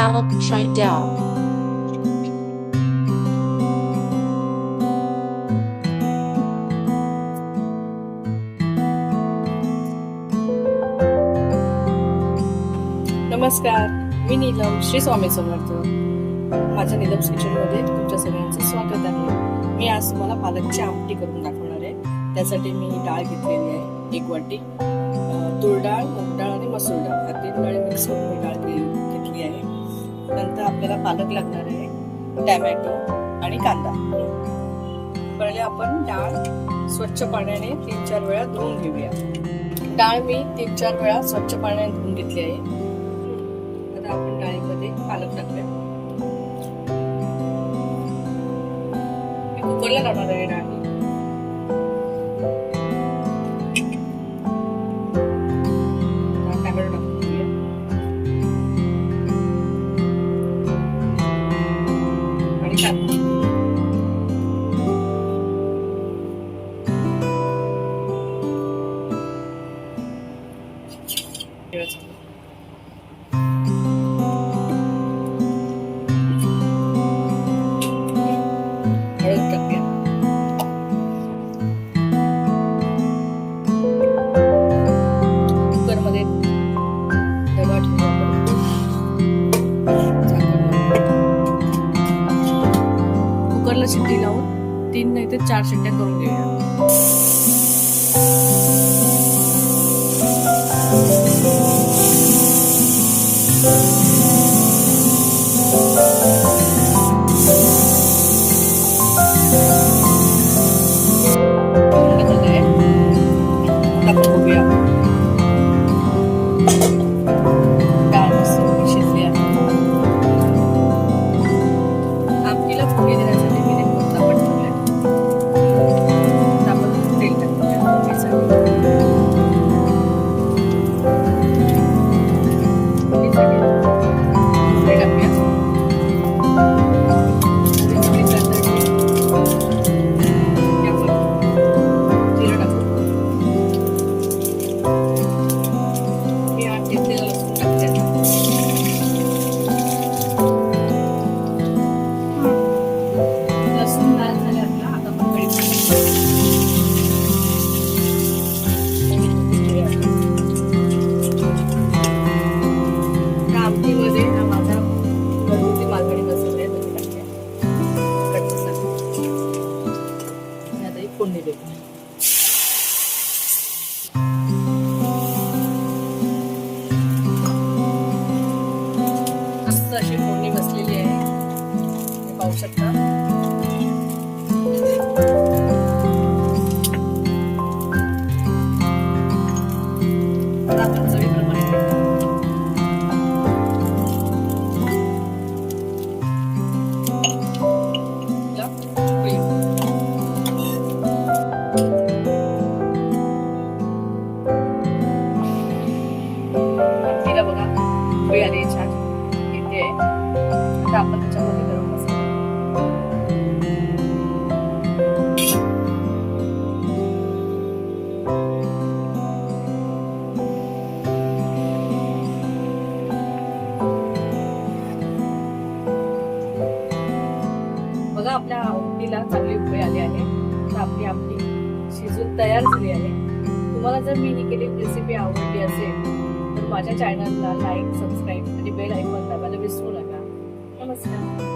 Palak Chidel. नमस्कार, मी नीलम. श्री स्वामी समर्थ. माझ्या नीलम्स किचनमध्ये तुमच्या सगळ्यांचं स्वागत आहे. मी आज तुम्हाला पालकची आमटी करून दाखवणार आहे. त्यासाठी मी डाळ घेतलेली आहे 1 वाटी. तूर डाळ, मूग डाळ आणि मसूर डाळ या 3 डाळी मिक्स करून मी डाळ घेतली आहे. नंतर आपल्याला पालक लागणार आहे, टॅमॅटो आणि कांदा. पहिले आपण डाळ स्वच्छ पाण्याने 3-4 वेळा धुवून घेऊया. डाळ मी 3-4 वेळा स्वच्छ पाण्याने धुवून घेतली आहे. आता आपण डाळीमध्ये पालक टाकूया. कुकरला लावणार आहे डाळ. टॅमॅटो टाकून घेऊया आणि कांदा. कुकरला शिट्टी लावून 3 नाही तर 4 शिट्ट्या करून घेऊया. मस्त अशी फोडणी बसलेली आहे, हे पाहू शकता. आता आपण चवीप्रमाणे बघा पोळी आली छान येते. आता आपण त्याच्यामध्ये गरम मसाला बघा. आपल्या आमटीला चांगली उकळी आली आहे. तर आपली आमटी शिजून तयार झाली आहे. तुम्हाला जर मी ही केलेली रेसिपी आवडली असेल तर माझ्या चॅनलला लाईक, सबस्क्राईब आणि बेल आयकॉन दाबायला विसरू नका. नमस्कार.